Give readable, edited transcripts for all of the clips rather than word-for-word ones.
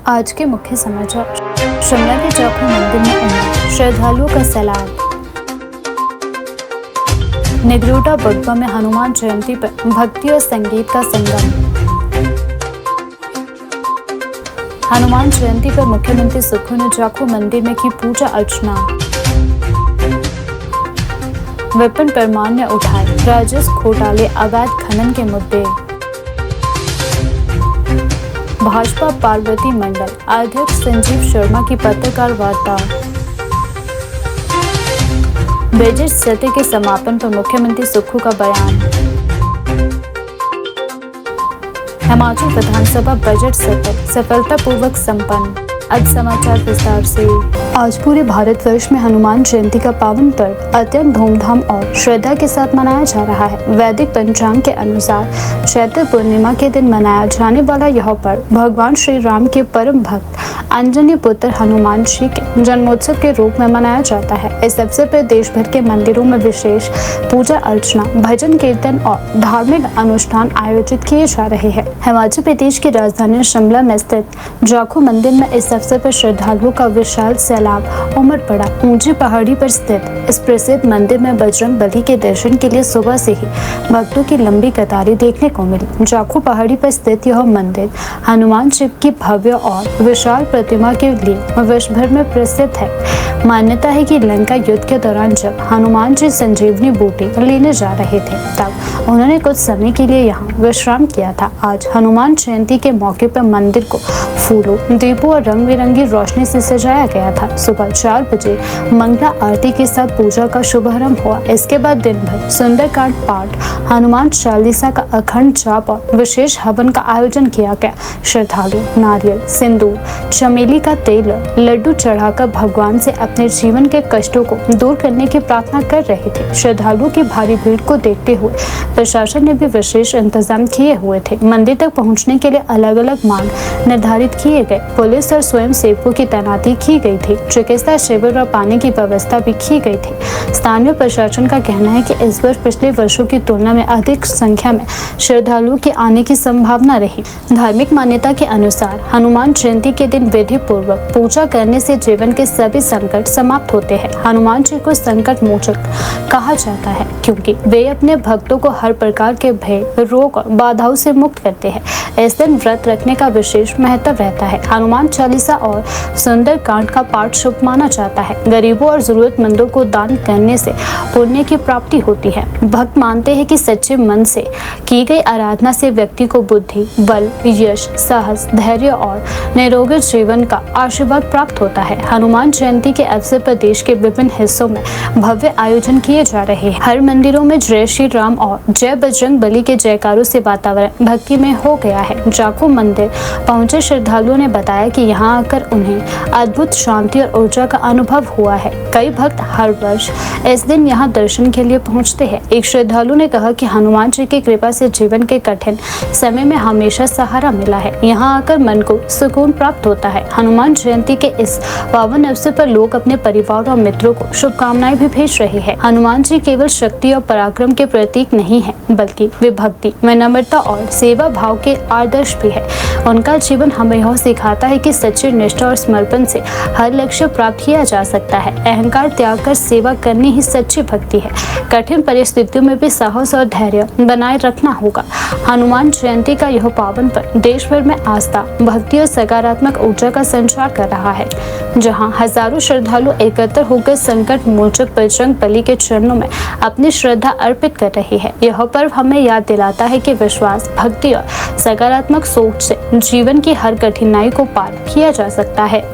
आज के मुख्य समाचार। शिमला के जाखू मंदिर में उमड़ा श्रद्धालुओं का सैलाब। निगरोटा बगवा में हनुमान जयंती पर भक्ति और संगीत का संगम। हनुमान जयंती पर मुख्यमंत्री सुक्खू ने जाखू मंदिर में की पूजा अर्चना। विपिन परमार ने उठाए राजस्व घोटाले अवैध खनन के मुद्दे। भाजपा पार्वती मंडल अध्यक्ष संजीव शर्मा की पत्रकार वार्ता। बजट सत्र के समापन पर मुख्यमंत्री सुक्खू का बयान। हिमाचल विधानसभा बजट सत्र सफलतापूर्वक संपन्न। अब समाचार विस्तार से। आज पूरे भारतवर्ष में हनुमान जयंती का पावन पर्व अत्यंत धूमधाम और श्रद्धा के साथ मनाया जा रहा है। वैदिक पंचांग के अनुसार चैत्र पूर्णिमा के दिन मनाया जाने वाला यह पर्व भगवान श्री राम के परम भक्त अंजनी पुत्र हनुमान जी के जन्मोत्सव के रूप में मनाया जाता है। इस अवसर पर देश भर के मंदिरों में विशेष पूजा अर्चना, भजन कीर्तन और धार्मिक अनुष्ठान आयोजित किए जा रहे हैं। हिमाचल प्रदेश की राजधानी शिमला में स्थित जाखू मंदिर में इस अवसर पर श्रद्धालुओं का विशाल सैलाब उमड़ पड़ा। ऊंची पहाड़ी पर स्थित इस प्रसिद्ध मंदिर में बजरंग बली के दर्शन के लिए सुबह से ही भक्तों की लंबी कतारें देखने को मिली। जाखू पहाड़ी पर स्थित यह मंदिर हनुमान जी की भव्य और विशाल प्रतिमा के लिए विश्व भर में प्रसिद्ध है। मान्यता है कि लंका युद्ध के दौरान जब हनुमान जी संजीवनी बूटी लेने जा रहे थे तब उन्होंने कुछ समय के लिए यहाँ विश्राम किया था। आज हनुमान जयंती के मौके पर मंदिर को फूलों, दीपों और रंग बिरंगी रोशनी से सजाया गया था। सुबह 4 बजे मंगला आरती के साथ पूजा का शुभारंभ हुआ। इसके बाद दिन भर सुंदरकांड पाठ, हनुमान चालीसा का अखंड जाप और विशेष हवन का आयोजन किया गया। श्रद्धालु नारियल, सिंदूर, चमेली का तेल, लड्डू चढ़ाकर भगवान से अपने जीवन के कष्टों को दूर करने की प्रार्थना कर रहे थे। श्रद्धालुओं की भारी भीड़ को देखते हुए प्रशासन ने भी विशेष इंतजाम किए हुए थे। मंदिर तक पहुंचने के लिए अलग अलग मार्ग निर्धारित किए गए। पुलिस और स्वयं सेवकों की तैनाती की गई थी। चिकित्सा शिविर और पानी की व्यवस्था भी की गई थी। स्थानीय प्रशासन का कहना है कि इस वर्ष पिछले वर्षों की तुलना में अधिक संख्या में श्रद्धालुओं के आने की संभावना रही। धार्मिक मान्यता के अनुसार हनुमान जयंती के दिन विधि पूर्वक पूजा करने से जीवन के सभी संकट समाप्त होते हैं। हनुमान जी को संकट मोचक कहा जाता है क्योंकि वे अपने भक्तों को हर प्रकार के भय, रोग और बाधाओं से मुक्त करते हैं। इस दिन व्रत रखने का विशेष महत्व रहता है। हनुमान चालीसा और सुंदर कांड का पाठ शुभ माना जाता है। गरीबों और जरूरतमंदों को दान करने से पुण्य की प्राप्ति होती है। भक्त मानते हैं कि सच्चे मन से की गई आराधना से व्यक्ति को बुद्धि, बल, यश, साहस, धैर्य और निरोगी जीवन का आशीर्वाद प्राप्त होता है। हनुमान जयंती के अवसर पर देश के विभिन्न हिस्सों में भव्य आयोजन किए जा रहे हैं। हर मंदिरों में जय श्री राम और जय बजरंग बली के जयकारों से वातावरण भक्ति में हो गया है। जाखू मंदिर पहुंचे श्रद्धालुओं ने बताया कि यहाँ आकर उन्हें अद्भुत शांति और ऊर्जा का अनुभव हुआ है। कई भक्त हर वर्ष इस दिन यहाँ दर्शन के लिए पहुँचते हैं। एक श्रद्धालु ने कहा कि हनुमान जी की कृपा से जीवन के कठिन समय में हमेशा सहारा मिला है। यहाँ आकर मन को सुकून प्राप्त होता है। हनुमान जयंती के इस पावन अवसर पर लोग अपने परिवार और मित्रों को शुभकामनाएं भी भेज रहे हैं। हनुमान जी केवल शक्ति और पराक्रम के प्रतीक नहीं है बल्कि वे भक्ति, विनम्रता और सेवा भाव के आदर्श भी है। उनका जीवन हमें यह सिखाता है कि सच्ची निष्ठा और समर्पण से हर लक्ष्य प्राप्त किया जा सकता है। अहंकार त्याग कर सेवा करनी ही सच्ची भक्ति है। कठिन परिस्थितियों में भी साहस और धैर्य बनाए रखना होगा। हनुमान जयंती का यह पावन पर्व देश भर में आस्था, भक्ति और सकारात्मक ऊर्जा का संचार कर रहा है। जहां हजारों श्रद्धालु एकत्र होकर संकट मोचक बजरंग बली के चरणों में अपनी श्रद्धा अर्पित कर रहे हैं। यह पर्व हमें याद दिलाता है कि विश्वास, भक्ति और सकारात्मक सोच से जीवन की हर कठिनाई को पार किया जा सकता है।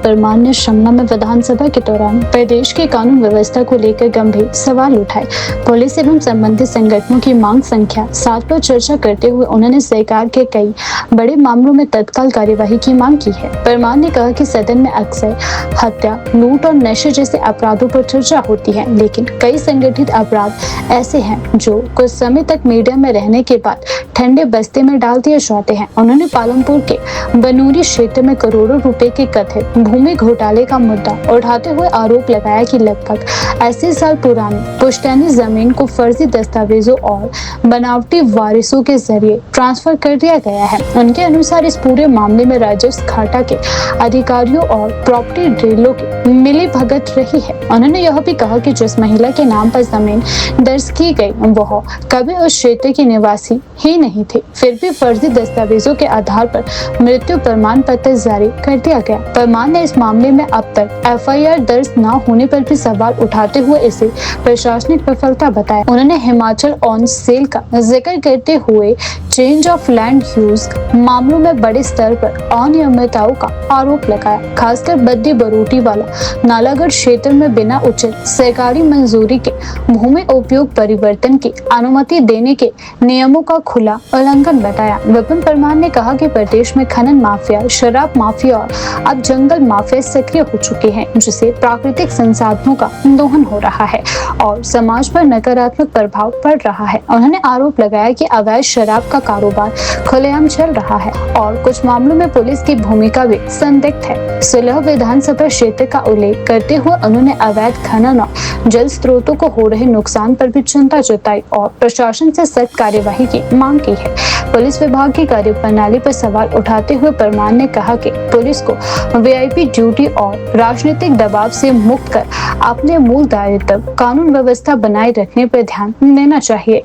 परमार ने शिमला में विधानसभा के दौरान प्रदेश की कानून व्यवस्था को लेकर गंभीर सवाल उठाए। पुलिस एवं संबंधित संगठनों की मांग संख्या 7 पर चर्चा करते हुए उन्होंने सरकार के कई बड़े मामलों में तत्काल कार्यवाही की मांग की है। परमार ने कहा कि सदन में अक्सर हत्या, लूट और नशे जैसे अपराधों पर चर्चा होती है, लेकिन कई संगठित अपराध ऐसे हैं जो कुछ समय तक मीडिया में रहने के बाद ठंडे बस्ते में डाल दिए जाते हैं। उन्होंने पालमपुर के बनूरी क्षेत्र में करोड़ों रुपए के कथित भूमि घोटाले का मुद्दा उठाते हुए आरोप लगाया कि लगभग 80 साल पुरानी पुश्तैनी जमीन को फर्जी दस्तावेजों और बनावटी वारिसों के जरिए ट्रांसफर कर दिया गया है। उनके अनुसार इस पूरे मामले में राजस्व घाटा के अधिकारियों और प्रॉपर्टी डीलरों की मिली भगत रही है। उन्होंने यह भी कहा कि जिस महिला के नाम पर जमीन दर्ज की गई वह कभी उस क्षेत्र की निवासी ही नहीं थी, फिर भी फर्जी दस्तावेजों के आधार पर मृत्यु प्रमाण पत्र जारी कर दिया गया। परमार ने इस मामले में अब तक एफआईआर दर्ज न होने पर भी सवाल उठाते हुए इसे प्रशासनिक विफलता बताया। उन्होंने हिमाचल ऑन सेल का जिक्र करते हुए चेंज ऑफ लैंड यूज मामलों में बड़े स्तर पर अनियमितताओं का आरोप लगाया। खासकर बद्दी बरोटी वाला नालागढ़ क्षेत्र में बिना उचित सरकारी मंजूरी के भूमि उपयोग परिवर्तन की अनुमति देने के नियमों का खुला उल्लंघन बताया। विपिन परमार ने कहा कि प्रदेश में खनन माफिया, शराब माफिया और अब जंगल माफिया सक्रिय हो चुके हैं, जिससे प्राकृतिक संसाधनों का दोहन हो रहा है और समाज पर नकारात्मक प्रभाव पड़ रहा है। उन्होंने आरोप लगाया कि अवैध शराब का कारोबार खुलेआम चल रहा है और कुछ मामलों में पुलिस की भूमिका भी संदिग्ध है। सुलह विधानसभा क्षेत्र का उल्लेख करते हुए उन्होंने अवैध खनन और जल स्रोतों को हो रहे नुकसान पर भी चिंता जताई और प्रशासन से सख्त कार्यवाही की मांग की है। पुलिस विभाग की कार्यप्रणाली पर सवाल उठाते हुए परमार ने कहा कि पुलिस को वीआईपी ड्यूटी और राजनीतिक दबाव से मुक्त कर अपने मूल दायित्व कानून व्यवस्था बनाए रखने पर ध्यान देना चाहिए।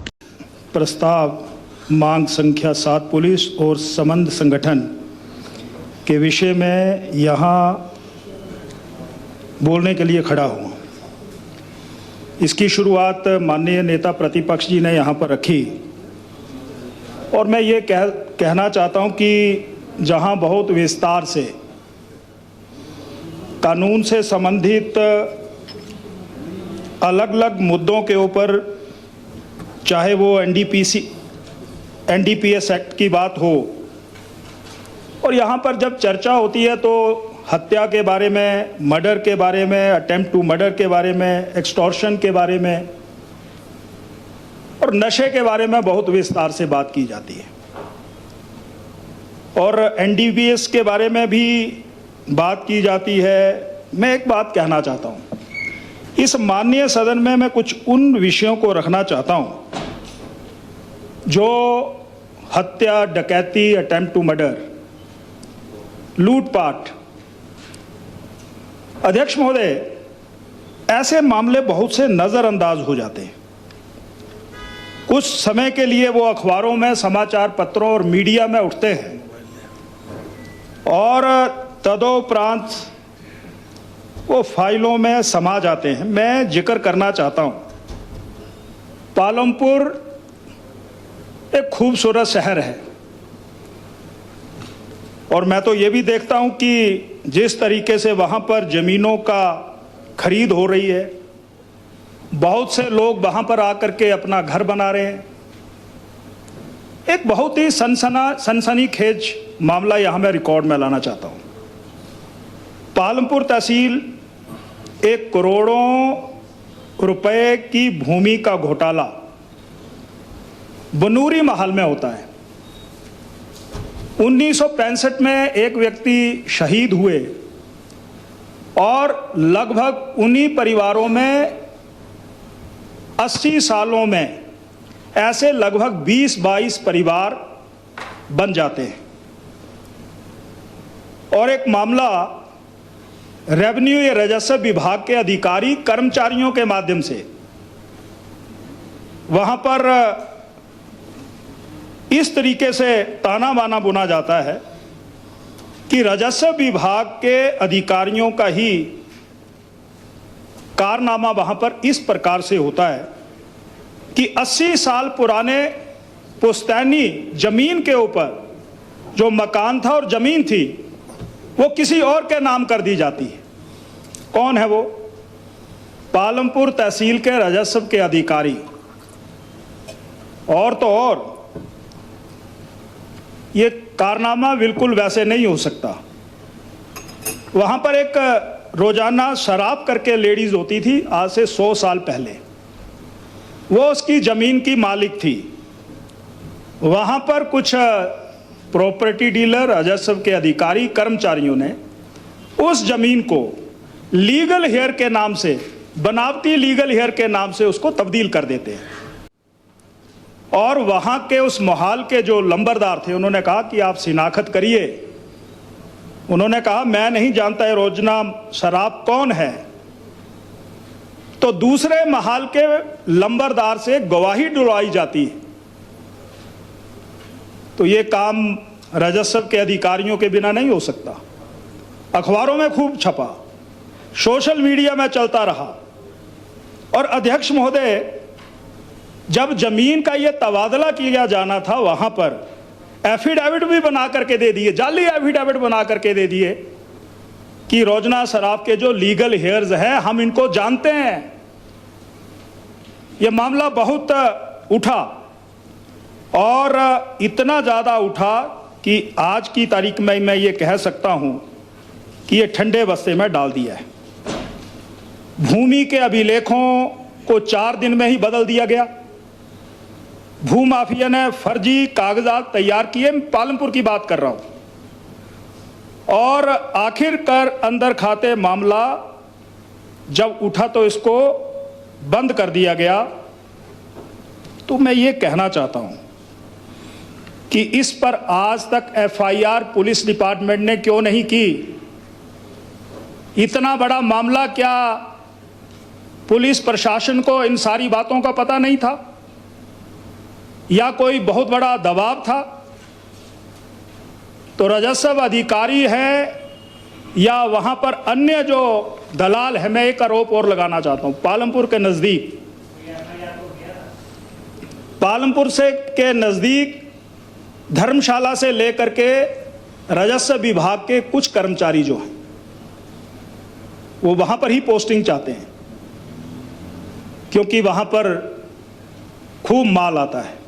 प्रस्ताव मांग संख्या 7 पुलिस और संबंध संगठन के विषय में यहाँ बोलने के लिए खड़ा हूँ। इसकी शुरुआत माननीय नेता प्रतिपक्ष जी ने यहाँ पर रखी और मैं ये कहना चाहता हूँ कि जहाँ बहुत विस्तार से कानून से संबंधित अलग अलग मुद्दों के ऊपर, चाहे वो एनडीपीएस एक्ट की बात हो, और यहाँ पर जब चर्चा होती है तो हत्या के बारे में, मर्डर के बारे में, अटेम्प्ट टू मर्डर के बारे में, एक्सटॉर्शन के बारे में और नशे के बारे में बहुत विस्तार से बात की जाती है और एनडीपीएस के बारे में भी बात की जाती है। मैं एक बात कहना चाहता हूँ, इस माननीय सदन में मैं कुछ उन विषयों को रखना चाहता हूँ जो हत्या, डकैती, अटेम्प्ट टू मर्डर, लूटपाट। अध्यक्ष महोदय, ऐसे मामले बहुत से नज़रअंदाज हो जाते हैं। कुछ समय के लिए वो अखबारों में, समाचार पत्रों और मीडिया में उठते हैं और तदोपरांत वो फाइलों में समा जाते हैं। मैं जिक्र करना चाहता हूँ, पालमपुर एक खूबसूरत शहर है और मैं तो ये भी देखता हूँ कि जिस तरीके से वहाँ पर ज़मीनों का खरीद हो रही है, बहुत से लोग वहाँ पर आकर के अपना घर बना रहे हैं। एक बहुत ही सनसनीखेज मामला यहाँ मैं रिकॉर्ड में लाना चाहता हूँ। पालमपुर तहसील एक करोड़ों रुपए की भूमि का घोटाला बनूरी महल में होता है। 1965 में एक व्यक्ति शहीद हुए और लगभग उन्हीं परिवारों में 80 सालों में ऐसे लगभग 20-22 परिवार बन जाते हैं और एक मामला रेवेन्यू या राजस्व विभाग के अधिकारी कर्मचारियों के माध्यम से वहां पर इस तरीके से ताना बाना बुना जाता है कि राजस्व विभाग के अधिकारियों का ही कारनामा वहां पर इस प्रकार से होता है कि 80 साल पुराने पुश्तैनी जमीन के ऊपर जो मकान था और जमीन थी वो किसी और के नाम कर दी जाती है। कौन है वो? पालमपुर तहसील के राजस्व के अधिकारी। और तो और ये कारनामा बिल्कुल वैसे नहीं हो सकता। वहां पर एक रोजाना शराब करके लेडीज होती थी, आज से 100 साल पहले। वो उसकी जमीन की मालिक थी। वहां पर कुछ प्रॉपर्टी डीलर, राजस्व के अधिकारी, कर्मचारियों ने उस जमीन को लीगल हेयर के नाम से, बनावटी लीगल हेयर के नाम से उसको तब्दील कर देते हैं। और वहां के उस मोहाल के जो लंबरदार थे, उन्होंने कहा कि आप शिनाख्त करिए। उन्होंने कहा मैं नहीं जानता ये रोजना शराब कौन है। तो दूसरे महाल के लंबरदार से गवाही दिलवाई जाती है। तो ये काम राजस्व के अधिकारियों के बिना नहीं हो सकता। अखबारों में खूब छपा, सोशल मीडिया में चलता रहा। और अध्यक्ष महोदय, जब जमीन का ये तबादला किया जाना था, वहां पर एफिडेविट भी बना करके दे दिए, जाली एफिडेविट बना करके दे दिए कि रोजना शराब के जो लीगल हेयर्स हैं, हम इनको जानते हैं। ये मामला बहुत उठा और इतना ज़्यादा उठा कि आज की तारीख में मैं ये कह सकता हूं कि ये ठंडे बस्ते में डाल दिया है। भूमि के अभिलेखों को 4 दिन में ही बदल दिया गया। भूमाफिया ने फर्जी कागजात तैयार किए, पालमपुर की बात कर रहा हूं। और आखिरकार अंदर खाते मामला जब उठा तो इसको बंद कर दिया गया। तो मैं ये कहना चाहता हूं कि इस पर आज तक एफआईआर पुलिस डिपार्टमेंट ने क्यों नहीं की? इतना बड़ा मामला, क्या पुलिस प्रशासन को इन सारी बातों का पता नहीं था या कोई बहुत बड़ा दबाव था? तो राजस्व अधिकारी है या वहां पर अन्य जो दलाल है, मैं एक आरोप और लगाना चाहता हूं। पालमपुर के नजदीक, पालमपुर से के नजदीक धर्मशाला से लेकर के राजस्व विभाग के कुछ कर्मचारी जो हैं, वो वहां पर ही पोस्टिंग चाहते हैं क्योंकि वहां पर खूब माल आता है।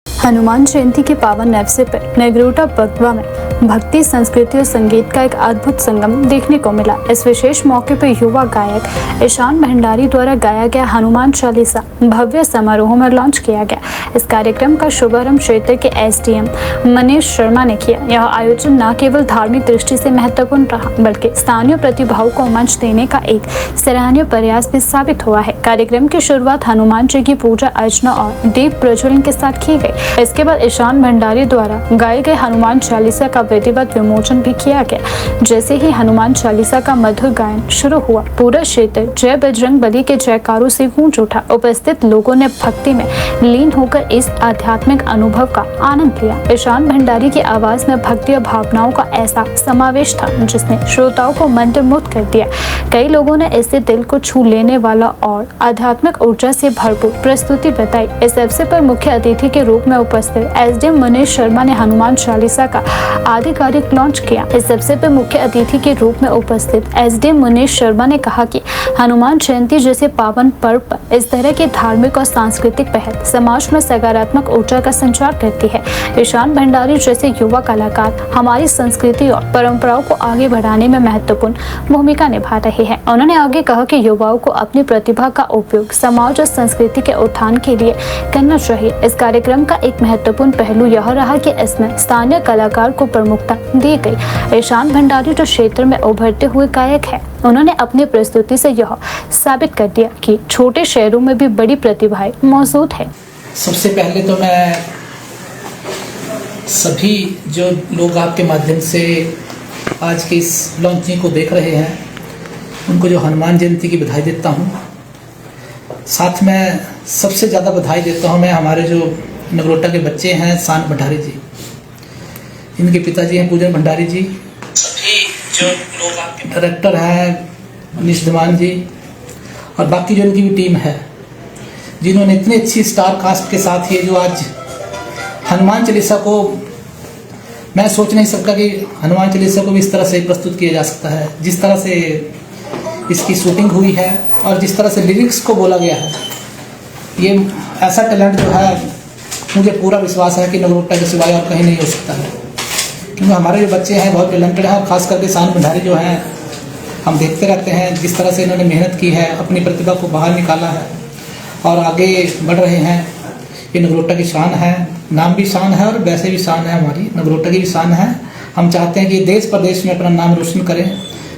हनुमान जयंती के पावन अवसर पर नगरोटा बगवा में भक्ति, संस्कृति और संगीत का एक अद्भुत संगम देखने को मिला। इस विशेष मौके पर युवा गायक ईशान भंडारी द्वारा गाया गया हनुमान चालीसा भव्य समारोह में लॉन्च किया गया। इस कार्यक्रम का शुभारंभ क्षेत्र के एसडीएम मनीष शर्मा ने किया। यह आयोजन न केवल धार्मिक दृष्टि से महत्वपूर्ण रहा, बल्कि स्थानीय प्रतिभाओं को मंच देने का एक सराहनीय प्रयास भी साबित हुआ है। कार्यक्रम की शुरुआत हनुमान जी की पूजा अर्चना और दीप प्रज्वलन के साथ की गई। इसके बाद ईशान भंडारी द्वारा गाए गए हनुमान चालीसा का विधिवत विमोचन भी किया गया। जैसे ही हनुमान चालीसा का मधुर गायन शुरू हुआ, पूरा क्षेत्र जय बजरंग बली के जयकारों से गूंज उठा। उपस्थित लोगों ने भक्ति में लीन होकर इस आध्यात्मिक अनुभव का आनंद लिया। ईशान भंडारी की आवाज में भक्ति और भावनाओं का ऐसा समावेश था जिसने श्रोताओं को मंत्रमुग्ध कर दिया। कई लोगों ने इससे दिल को छू लेने वाला और आध्यात्मिक ऊर्जा से भरपूर प्रस्तुति बताई। इस अवसर पर मुख्य अतिथि के रूप में उपस्थित एसडीएम मनीष शर्मा ने हनुमान चालीसा का आधिकारिक लॉन्च किया। इस अवसर पर मुख्य अतिथि के रूप में उपस्थित एसडीएम मनीष शर्मा ने कहा कि हनुमान जयंती जैसे पावन पर्व पर इस तरह की धार्मिक और सांस्कृतिक पहल समाज में सकारात्मक ऊर्जा का संचार करती है। ईशान भंडारी जैसे युवा कलाकार हमारी संस्कृति और परंपराओं को आगे बढ़ाने में महत्वपूर्ण भूमिका निभा रहे हैं। उन्होंने आगे कहा कि युवाओं को अपनी प्रतिभा का उपयोग समाज और संस्कृति के उत्थान के लिए करना चाहिए। इस कार्यक्रम का एक महत्वपूर्ण पहलू यह रहा कि इसमें स्थानीय कलाकार को प्रमुखता दी गई। ईशान भंडारी जो क्षेत्र में उभरते हुए गायक है, उन्होंने अपनी प्रस्तुति से यह साबित कर दिया कि छोटे शहरों में भी बड़ी प्रतिभाएं मौजूद है। सबसे पहले तो मैं सभी जो लोग आपके माध्यम से आज के इस लॉन्चिंग को देख रहे हैं, उनको जो हनुमान जयंती की बधाई देता हूँ। साथ में सबसे ज़्यादा बधाई देता हूँ मैं हमारे जो नगरोटा के बच्चे हैं, शान भंडारी जी, इनके पिताजी हैं पूजन भंडारी जी, सभी जो लोग आपके डायरेक्टर हैं मनीष धमान जी, और बाकी जो इनकी भी टीम है, जिन्होंने इतनी अच्छी स्टार कास्ट के साथ ये जो आज हनुमान चालीसा को मैं सोच नहीं सकता कि हनुमान चालीसा को भी इस तरह से प्रस्तुत किया जा सकता है। जिस तरह से इसकी शूटिंग हुई है और जिस तरह से लिरिक्स को बोला गया है, ये ऐसा टैलेंट जो है मुझे पूरा विश्वास है कि नगरोटा के सिवाय और कहीं नहीं हो सकता है। क्योंकि हमारे जो बच्चे हैं बहुत टैलेंटेड हैं, और खास करके शान भंडारी जो हैं, हम देखते रहते हैं जिस तरह से इन्होंने मेहनत की है, अपनी प्रतिभा को बाहर निकाला है और आगे बढ़ रहे हैं। ये नगरोटा की शान है, नाम भी शान है और वैसे भी शान है, हमारी नगरोटा की भी शान है। हम चाहते हैं कि देश प्रदेश में अपना नाम रोशन करें।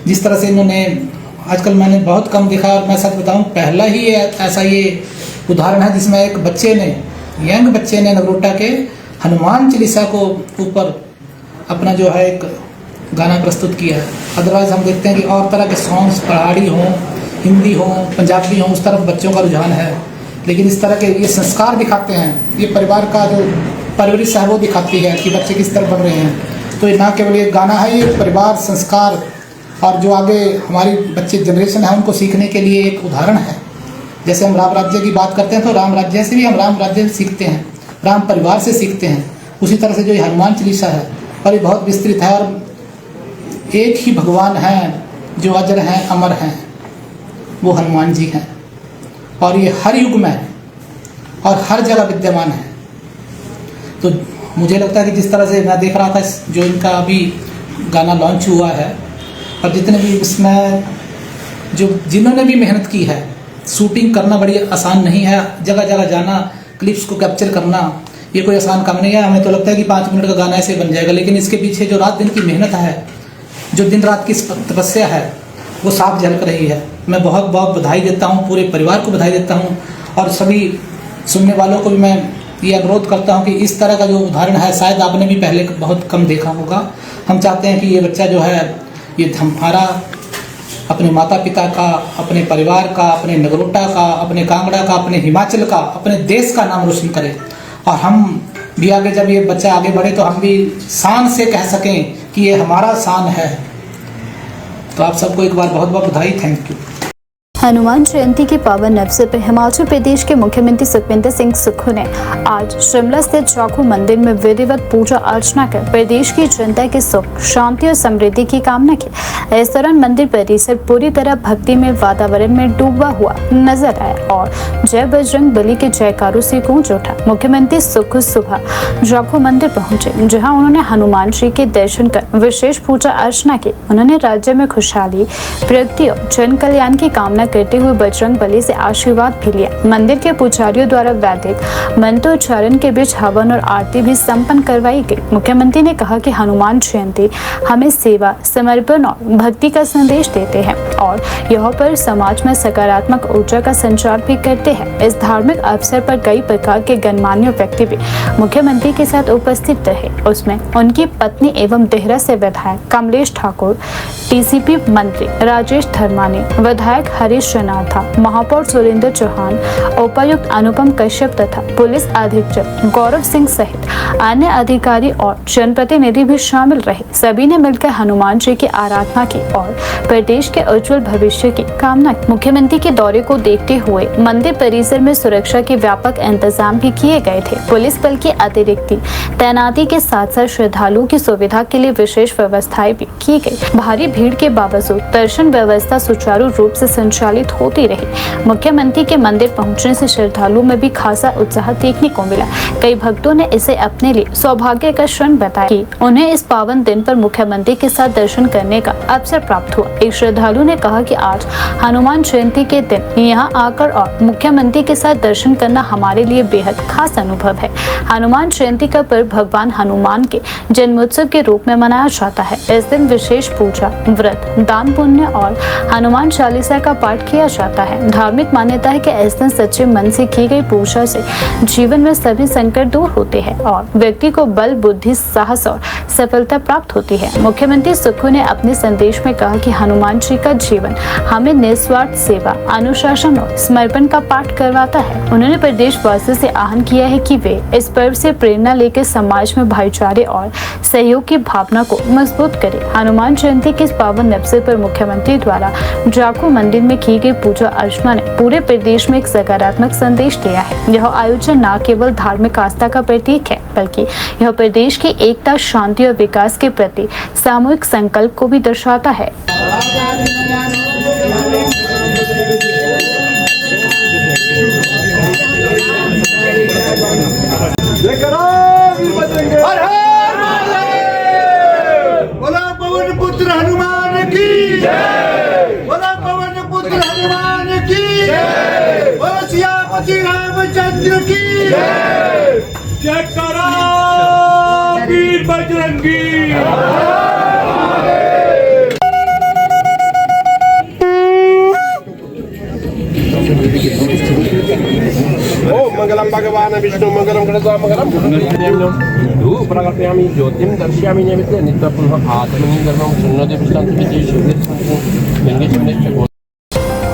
जिस तरह से इन्होंने, आजकल मैंने बहुत कम देखा, और मैं सच बताऊं पहला ही ऐसा ये उदाहरण है जिसमें एक बच्चे ने, यंग बच्चे ने नगरोटा के हनुमान चालीसा को ऊपर अपना जो है एक गाना प्रस्तुत किया है। अदरवाइज हम देखते हैं कि और तरह के सॉन्ग्स, पहाड़ी हों, हिंदी हों, पंजाबी हों, उस तरफ बच्चों का रुझान है। लेकिन इस तरह के ये संस्कार दिखाते हैं, ये परिवार का जो परवरिश है वो दिखाती है कि बच्चे किस तरह बढ़ रहे हैं। तो ये ना केवल ये गाना है, ये परिवार, संस्कार और जो आगे हमारी बच्चे जनरेशन है उनको सीखने के लिए एक उदाहरण है। जैसे हम राम राज्य की बात करते हैं तो राम राज्य से भी हम राम राज्य सीखते हैं, राम परिवार से सीखते हैं। उसी तरह से जो ये हनुमान चालीसा है, और ये बहुत विस्तृत है, और एक ही भगवान हैं जो अजर हैं, अमर हैं, वो हनुमान जी हैं। और ये हर युग में और हर जगह विद्यमान है। तो मुझे लगता है कि जिस तरह से मैं देख रहा था जो इनका अभी गाना लॉन्च हुआ है, और जितने भी इसमें जो जिन्होंने भी मेहनत की है, शूटिंग करना बड़ी आसान नहीं है। जगह जगह जाना, क्लिप्स को कैप्चर करना, ये कोई आसान काम नहीं है। हमें तो लगता है कि 5 मिनट का गाना ऐसे बन जाएगा, लेकिन इसके पीछे जो रात दिन की मेहनत है, जो दिन रात की तपस्या है, वो साफ झलक रही है। मैं बहुत बहुत बधाई देता हूँ, पूरे परिवार को बधाई देता हूँ, और सभी सुनने वालों को भी मैं ये अनुरोध करता हूँ कि इस तरह का जो उदाहरण है, शायद आपने भी पहले बहुत कम देखा होगा। हम चाहते हैं कि ये बच्चा जो है, ये हमारा अपने माता पिता का, अपने परिवार का, अपने नगरोटा का, अपने कांगड़ा का, अपने हिमाचल का, अपने देश का नाम रोशन करे। और हम भी आगे, जब ये बच्चा आगे बढ़े तो हम भी शान से कह सकें कि ये हमारा शान है। तो आप सबको एक बार बहुत बहुत बधाई, थैंक यू। हनुमान जयंती के पावन अवसर पर हिमाचल प्रदेश के मुख्यमंत्री सुखविंदर सिंह सुक्खू ने आज शिमला स्थित जाखू मंदिर में विधिवत पूजा अर्चना कर प्रदेश की जनता के सुख, शांति और समृद्धि की कामना की। इस दौरान मंदिर परिसर पूरी तरह भक्तिमय वातावरण में डूबा हुआ नजर आया और जय बजरंग बली के जयकारों से गूंज उठा। मुख्यमंत्री सुक्खू सुबह जाखू मंदिर पहुंचे, जहाँ उन्होंने हनुमान जी के दर्शन कर विशेष पूजा अर्चना की। उन्होंने राज्य में खुशहाली, प्रगति और जन कल्याण की कामना करते हुए बजरंग बली से आशीर्वाद भी लिया। मंदिर के पुजारियों द्वारा वैदिक मंत्रोच्चारण के बीच हवन और आरती भी संपन्न करवाई गई। मुख्यमंत्री ने कहा कि हनुमान जयंती हमें सेवा, समर्पण और भक्ति का संदेश देते हैं और यह पर समाज में सकारात्मक ऊर्जा का संचार भी करते हैं। इस धार्मिक अवसर पर कई प्रकार के गणमान्य व्यक्ति भी मुख्यमंत्री के साथ उपस्थित रहे। उसमें उनकी पत्नी एवं देहरा से विधायक कमलेश ठाकुर, टीसीपी मंत्री राजेश धर्मानी, विधायक हरीश शनाथा, महापौर सुरेंद्र चौहान, उपायुक्त अनुपम कश्यप तथा पुलिस अधीक्षक गौरव सिंह सहित अन्य अधिकारी और जनप्रतिनिधि भी शामिल रहे। सभी ने मिलकर हनुमान जी की आराधना की और प्रदेश के उज्जवल भविष्य की कामना की। मुख्यमंत्री के दौरे को देखते हुए मंदिर परिसर में सुरक्षा के व्यापक इंतजाम भी किए गए थे। पुलिस बल की अतिरिक्त तैनाती के साथ साथ श्रद्धालुओं की सुविधा के लिए विशेष व्यवस्थाएं भी की गई। भारी भीड़ के बावजूद दर्शन व्यवस्था सुचारू रूप से संचालित होती रही। मुख्यमंत्री के मंदिर पहुंचने से श्रद्धालुओं में भी खासा उत्साह देखने को मिला। कई भक्तों ने इसे अपने लिए सौभाग्य का क्षण बताया कि उन्हें इस पावन दिन पर मुख्यमंत्री के साथ दर्शन करने का अवसर प्राप्त हुआ। एक श्रद्धालु ने कहा कि आज हनुमान जयंती के दिन यहाँ आकर और मुख्यमंत्री के साथ दर्शन करना हमारे लिए बेहद खास अनुभव है। हनुमान जयंती का पर्व भगवान हनुमान के जन्मोत्सव के रूप में मनाया जाता है। इस दिन विशेष पूजा, व्रत, दान पुण्य और हनुमान चालीसा का पाठ किया जाता है। धार्मिक मान्यता है कि इस दिन सच्चे मन से की गई पूजा से जीवन में सभी संकट दूर होते हैं और व्यक्ति को बल, बुद्धि, साहस और सफलता प्राप्त होती है। मुख्यमंत्री सुक्खू ने अपने संदेश में कहा कि हनुमान जी का जीवन हमें निस्वार्थ सेवा, अनुशासन और समर्पण का पाठ करवाता है। उन्होंने प्रदेशवासियों से आह्वान किया है कि वे इस पर्व से प्रेरणा लेकर समाज में भाईचारे और सहयोग की भावना को मजबूत करें। हनुमान जयंती के इस पावन अवसर पर मुख्यमंत्री द्वारा जाखू मंदिर में की गई पूजा अर्चना ने पूरे प्रदेश में एक सकारात्मक संदेश दिया है। यह आयोजन न केवल धार्मिक आस्था का प्रतीक है, बल्कि यह प्रदेश की एकता, शांति और विकास के प्रति सामूहिक संकल्प को भी दर्शाता है। बोला पवन पुत्र हनुमान की जय, बोला पवन पुत्र हनुमान की जय, बोला सियापति रामचंद्र की जय, जय करा वीर बजरंगी। ओम मंगलम भगवान विष्णु मंगलम गणेश मंगलम धूप प्रकटयामि ज्योतिं दर्शयामि निमित्ते नित्यपुनः आत्मनि धर्मं सुन्नते विश्रांति शिवने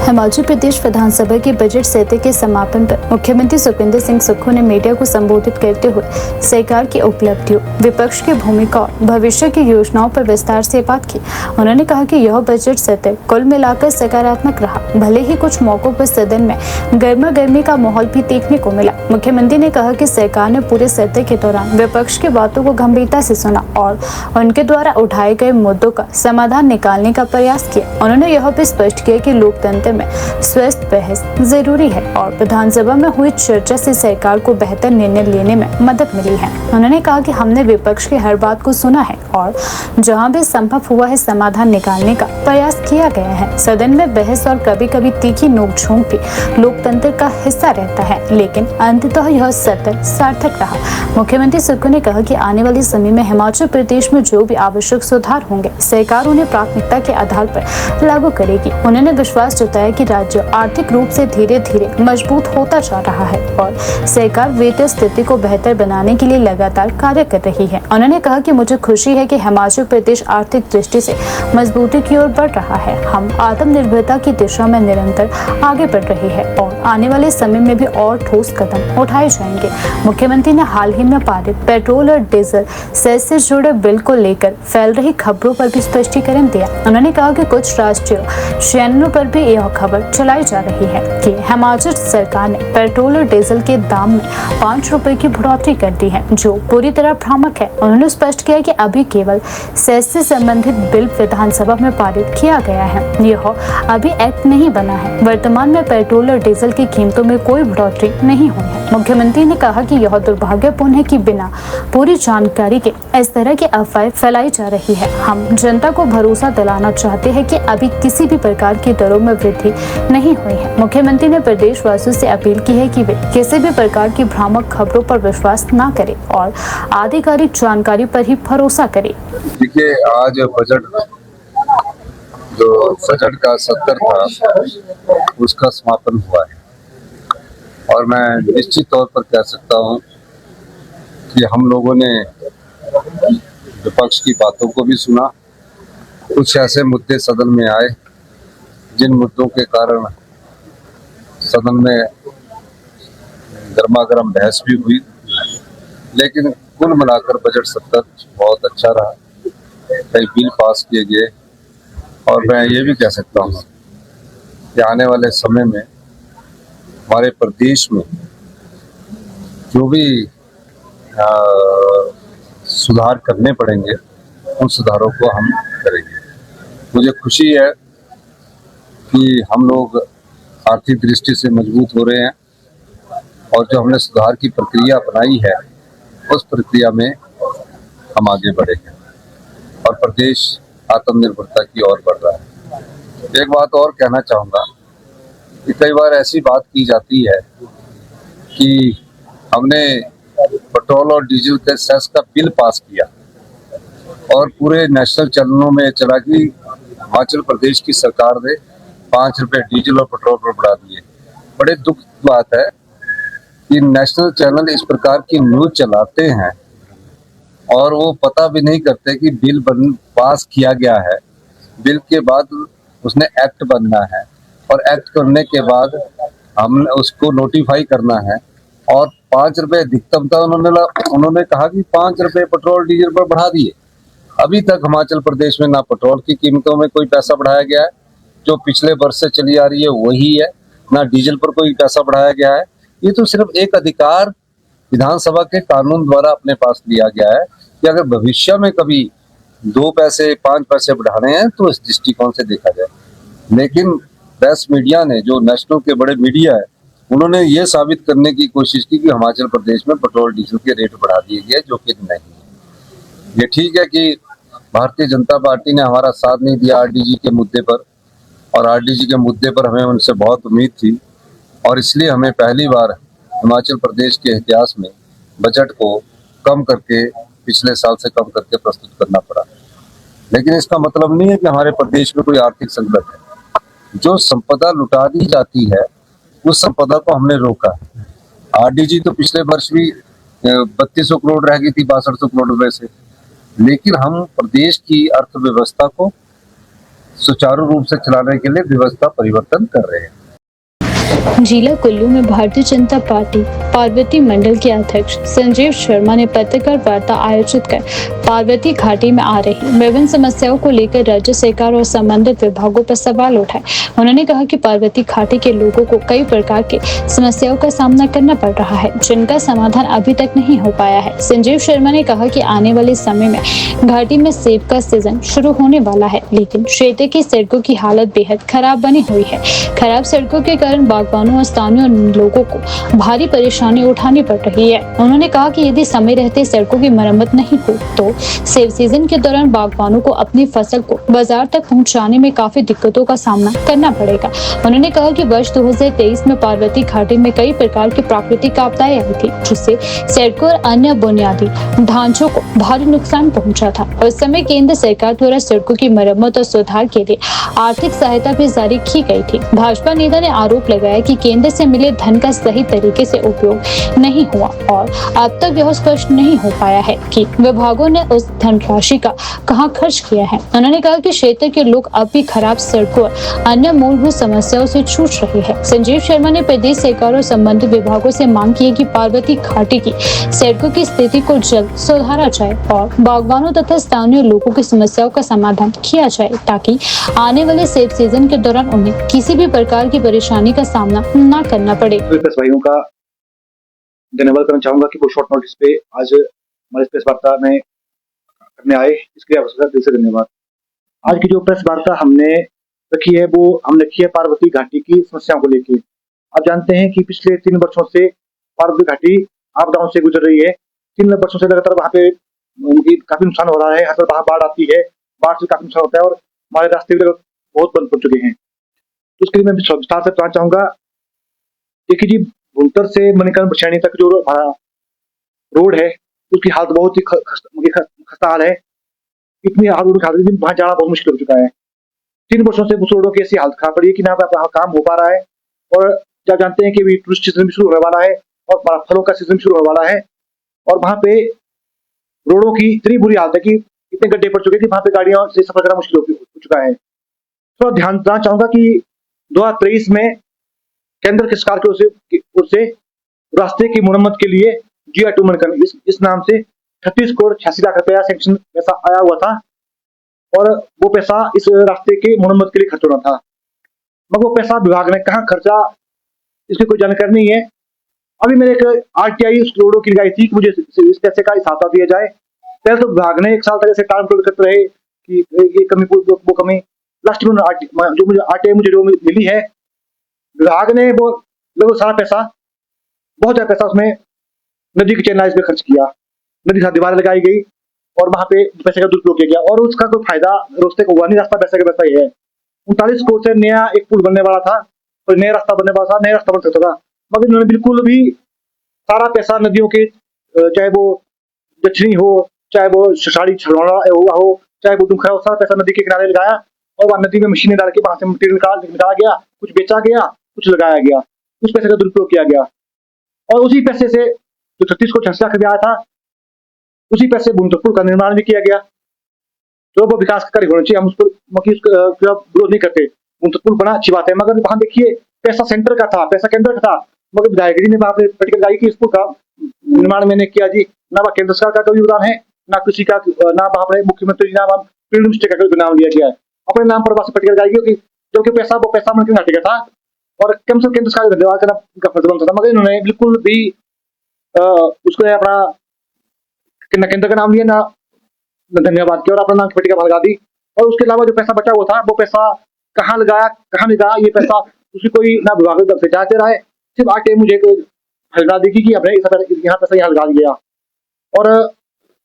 हिमाचल प्रदेश विधानसभा के बजट सत्र के समापन पर मुख्यमंत्री सुखविंदर सिंह सुक्खू ने मीडिया को संबोधित करते हुए सरकार की उपलब्धियों, विपक्ष की भूमिका और भविष्य की योजनाओं पर विस्तार से बात की। उन्होंने कहा कि यह बजट सत्र कुल मिलाकर सकारात्मक रहा। भले ही कुछ मौकों पर सदन में गर्मा गर्मी का माहौल भी देखने को मिला। मुख्यमंत्री ने कहा कि सरकार ने पूरे सत्र के दौरान विपक्ष की बातों को गंभीरता से सुना और उनके द्वारा उठाए गए मुद्दों का समाधान निकालने का प्रयास किया। उन्होंने यह भी स्पष्ट किया कि लोकतंत्र में स्वस्थ बहस जरूरी है और विधानसभा में हुई चर्चा से सरकार को बेहतर निर्णय लेने में मदद मिली है। उन्होंने कहा कि हमने विपक्ष की हर बात को सुना है और जहां भी संभव हुआ है समाधान निकालने का प्रयास किया गया है। सदन में बहस और कभी कभी तीखी नोकझोंक भी लोकतंत्र का हिस्सा रहता है, लेकिन अंततः यह सत्र सार्थक रहा। मुख्यमंत्री सुक्खू ने कहा कि आने वाले समय में हिमाचल प्रदेश में जो भी आवश्यक सुधार होंगे, सरकार उन्हें प्राथमिकता के आधार पर लागू करेगी। उन्होंने विश्वास जताया कि राज्य आर्थिक रूप से धीरे धीरे मजबूत होता जा रहा है और सरकार वित्तीय स्थिति को बेहतर बनाने के लिए लगातार कार्य कर रही है। उन्होंने कहा कि मुझे खुशी है कि हिमाचल प्रदेश आर्थिक दृष्टि से मजबूती की ओर बढ़ रहा है। हम आत्मनिर्भरता की दिशा में निरंतर आगे बढ़ रही है और आने वाले समय में भी और ठोस कदम उठाए जाएंगे। मुख्यमंत्री ने हाल ही में पारित पेट्रोल और डीजल सेस से जुड़े बिल को लेकर फैल रही खबरों पर भी स्पष्टीकरण दिया। उन्होंने कहा कि कुछ राष्ट्रीय चैनलों पर भी यह खबर चलाई जा रही है कि हिमाचल सरकार ने पेट्रोल और डीजल के दाम में 5 रुपए की बढ़ोतरी कर दी है, जो पूरी तरह भ्रामक है। उन्होंने स्पष्ट किया कि अभी केवल सेस से संबंधित बिल विधानसभा में पारित किया गया है, यह अभी एक्ट नहीं बना है। वर्तमान में पेट्रोल और डीजल की कीमतों में कोई बढ़ोतरी नहीं हुई है। मुख्यमंत्री ने कहा कि यह दुर्भाग्यपूर्ण है कि बिना पूरी जानकारी के इस तरह की अफवाहें फैलाई जा रही है। हम जनता को भरोसा दिलाना चाहते हैं कि अभी किसी भी प्रकार की दरों में वृद्धि नहीं हुई है। मुख्यमंत्री ने प्रदेशवासियों से अपील की है कि वे किसी भी प्रकार की भ्रामक खबरों पर विश्वास न करें और आधिकारिक जानकारी पर ही भरोसा करें। देखिए, आज बजट का सत्र था, उसका समापन हुआ है और मैं निश्चित तौर पर कह सकता हूं कि हम लोगों ने विपक्ष की बातों को भी सुना। कुछ ऐसे मुद्दे सदन में आए जिन मुद्दों के कारण सदन में गर्मागर्म बहस भी हुई, लेकिन कुल मिलाकर बजट सत्र बहुत अच्छा रहा। कई बिल पास किए गए और मैं ये भी कह सकता हूँ कि आने वाले समय में हमारे प्रदेश में जो भी सुधार करने पड़ेंगे, उन सुधारों को हम करेंगे। मुझे खुशी है कि हम लोग आर्थिक दृष्टि से मजबूत हो रहे हैं और जो हमने सुधार की प्रक्रिया अपनाई है, उस प्रक्रिया में हम आगे बढ़े हैं और प्रदेश आत्मनिर्भरता की ओर बढ़ रहा है। एक बात और कहना चाहूँगा कि कई बार ऐसी बात की जाती है कि हमने पेट्रोल और डीजल के सेस का बिल पास किया और पूरे नेशनल चैनलों में चला कि हिमाचल प्रदेश की सरकार ने 5 रुपए डीजल और पेट्रोल पर बढ़ा दिए। बड़े दुख की बात है कि नेशनल चैनल इस प्रकार की न्यूज चलाते हैं और वो पता भी नहीं करते कि बिल पास किया गया है, बिल के बाद उसने एक्ट बनना है और एक्ट करने के बाद हमने उसको नोटिफाई करना है और 5 रुपए अधिकतम था। उन्होंने कहा कि 5 रुपए पेट्रोल डीजल पर बढ़ा दिए। अभी तक हिमाचल प्रदेश में ना पेट्रोल की कीमतों में कोई पैसा बढ़ाया गया है, जो पिछले वर्ष से चली आ रही है वही है, ना डीजल पर कोई पैसा बढ़ाया गया है। ये तो सिर्फ एक अधिकार विधानसभा के कानून द्वारा अपने पास लिया गया है कि अगर भविष्य में कभी 2 पैसे 5 पैसे बढ़ाने हैं तो इस दृष्टिकोण से देखा जाए। लेकिन प्रेस मीडिया ने, जो नेशनल के बड़े मीडिया है, उन्होंने ये साबित करने की कोशिश की कि हिमाचल प्रदेश में पेट्रोल डीजल के रेट बढ़ा दिए गए, जो कि नहीं है। ये ठीक है कि भारतीय जनता पार्टी ने हमारा साथ नहीं दिया आरडीजी के मुद्दे पर, और आरडीजी के मुद्दे पर हमें उनसे बहुत उम्मीद थी, और इसलिए हमें पहली बार हिमाचल प्रदेश के इतिहास में बजट को कम करके, पिछले साल से कम करके प्रस्तुत करना पड़ा। लेकिन इसका मतलब नहीं है कि हमारे प्रदेश में कोई आर्थिक संकट है। जो संपदा लुटा दी जाती है उस संपदा को हमने रोका। आरडीजी तो पिछले वर्ष भी 3200 करोड़ रह गई थी 6200 करोड़ रुपए से, लेकिन हम प्रदेश की अर्थव्यवस्था को सुचारू रूप से चलाने के लिए व्यवस्था परिवर्तन कर रहे हैं। जिला कुल्लू में भारतीय जनता पार्टी पार्वती मंडल के अध्यक्ष संजीव शर्मा ने पत्रकार वार्ता आयोजित कर पार्वती घाटी में आ रही विभिन्न समस्याओं को लेकर राज्य सरकार और संबंधित विभागों पर सवाल उठाए। उन्होंने कहा कि पार्वती घाटी के लोगों को कई प्रकार की समस्याओं का सामना करना पड़ रहा है, जिनका समाधान अभी तक नहीं हो पाया है। संजीव शर्मा ने कहा कि आने वाले समय में घाटी में सेब का सीजन शुरू होने वाला है, लेकिन क्षेत्र की सड़कों की हालत बेहद खराब बनी हुई है। खराब सड़कों के कारण बागवानों और स्थानीय लोगों को भारी परेशानी उठानी पड़ रही है। उन्होंने कहा कि यदि समय रहते सड़कों की मरम्मत नहीं हो तो सेब सीजन के दौरान बागवानों को अपनी फसल को बाजार तक पहुंचाने में काफी दिक्कतों का सामना करना पड़ेगा। उन्होंने कहा कि वर्ष 2023 में पार्वती घाटी में कई प्रकार की प्राकृतिक आपदाएं आई थी, जिससे सड़कों और अन्य बुनियादी ढांचों को भारी नुकसान पहुंचा था। उस समय केंद्र सरकार द्वारा सड़कों की मरम्मत और सुधार के लिए आर्थिक सहायता भी जारी की गई थी। भाजपा नेता ने आरोप लगाया कि केंद्र से मिले धन का सही तरीके से उपयोग नहीं हुआ और अब तक यह स्पष्ट नहीं हो पाया है कि विभागों ने उस धनराशि का कहां खर्च किया है। उन्होंने कहा कि क्षेत्र के लोग अब भी खराब सड़कों और अन्य मूलभूत समस्याओं से जूझ रहे हैं। संजीव शर्मा ने प्रदेश सरकार और संबंधित विभागों से मांग की है कि पार्वती घाटी की सड़कों की स्थिति को जल्द सुधारा जाए और बागवानों तथा स्थानीय लोगों की समस्याओं का समाधान किया जाए, ताकि आने वाले सेब सीजन के दौरान उन्हें किसी भी प्रकार की परेशानी का सामना न करना पड़े। प्रेस भाइयों का धन्यवाद करना चाहूंगा कि वो शॉर्ट नोटिस पे आज हमारे प्रेस वार्ता में करने आए, इसके लिए आपका दिल से धन्यवाद। आज की जो प्रेस वार्ता हमने रखी है वो हमने रखी है पार्वती घाटी की समस्याओं को लेकर। आप जानते हैं कि पिछले 3 वर्षों से पार्वती घाटी आपदाओं से गुजर रही है। 3 वर्षों से लगातार वहाँ पे काफी नुकसान हो रहा है। हर बार बाढ़ आती है, बाढ़ से काफी नुकसान होता है और हमारे रास्ते भी बहुत बंद पड़ चुके हैं। तो उसके लिए मैं विस्तार से बताना चाहूंगा। देखिए जी, भुंतर से मणिकर्ण बछैनी तक जो रोड है उसकी हालत बहुत ही खस्ता हाल है। इतनी रोड की हालत वहाँ जाना बहुत मुश्किल हो चुका है। 3 वर्षों से उस रोडों की ऐसी हालत खराब पड़ी है कि ना काम हो पा रहा है। और जब जानते हैं कि टूरिस्ट सीजन भी शुरू होने वाला है और फलों का सीजन शुरू होने वाला है, और वहाँ पे रोडों की इतनी बुरी हालत है कि इतने गड्ढे पड़ चुके हैं कि वहाँ पे गाड़ियों से सफर करना मुश्किल हो चुका है। थोड़ा ध्यान देना चाहूंगा कि 2023 में केंद्र की सरकार की ओर से रास्ते की मुरम्मत के लिए GR2 मणिकर्ण इस नाम से 36 करोड़ 86 लाख रुपया सैंक्शन पैसा आया हुआ था, और वो पैसा इस रास्ते के मुरम्मत के लिए खर्च होना था। मगर वो पैसा विभाग ने कहाँ खर्चा, इसकी कोई जानकारी नहीं है। अभी मैंने एक RTI उस रोडों की लगाई थी कि मुझे इस पैसे का इजाफा दिया जाए। पहले तो विभाग ने 1 साल तक ऐसे टाल मटोल करते रहे कि ये कमी वो कमी। लास्ट में जो मुझे RTI मुझे जो मिली है, विभाग ने वो लगभग सारा पैसा, बहुत ज्यादा पैसा उसमें नदी के चैनलाइज में खर्च किया। नदी का दीवार लगाई गई और वहां पे पैसे का दुरुपयोग किया गया और उसका कोई फायदा रास्ते को हुआ नहीं। रास्ता पैसा का पैसा ही है। 39 करोड़ से नया एक पुल बनने वाला था और नया रास्ता बनने वाला था, नया रास्ता बन सकता था, मगर इन्होंने बिल्कुल भी सारा पैसा नदियों के, चाहे वो दक्षिणी हो, चाहे वो साड़ी छलौना हुआ हो, चाहे वो डुमखरा हो, सारा पैसा नदी के किनारे लगाया और वहां नदी में मशीनें डाल के वहां से मटीरियल निकाला गया, कुछ बेचा गया, कुछ लगाया गया, उस पैसे का दुरुपयोग किया गया। और उसी पैसे से जो 36 करोड़ 86 लाख रुपया आया था, उसी पैसे बुंतर पुल का निर्माण भी किया गया। जो वो विकास का कार्य होना चाहिए, हम उसको विरोध नहीं करते। बुंतर पुल बना, अच्छी बात है, मगर वहां देखिए पैसा सेंटर का था, पैसा केंद्र का था, मगर विधायक जी ने वहां पे पटकल गाई कि इस पुल का निर्माण मैंने किया जी। ना वहाँ केंद्र सरकार का कोई योगदान है, ना किसी का, ना वहां पर मुख्यमंत्री, ना वहां फील्ड मिनिस्टर का कोई नाम लिया गया है। अपने नाम पर वहां से पटकल गाई कि जबकि पैसा वो पैसा मंत्री घाटी का था और कम से कम केंद्र सरकार का धन्यवाद करना उनका फर्ज बनता था, मगर इन्होंने बिल्कुल भी उसको अपना केंद्र का नाम लिया ना धन्यवाद किया और अपना नाम कमेटी का भाग लगा दी। और उसके अलावा जो पैसा बचा हुआ था वो पैसा कहाँ लगाया कहाँ नहीं लगाया, ये पैसा उसकी कोई ना विभाग की तरफ से जांच रहा है, सिर्फ आके मुझे हल्का देखी कि हमने यहाँ पैसा यहाँ लगा दिया। और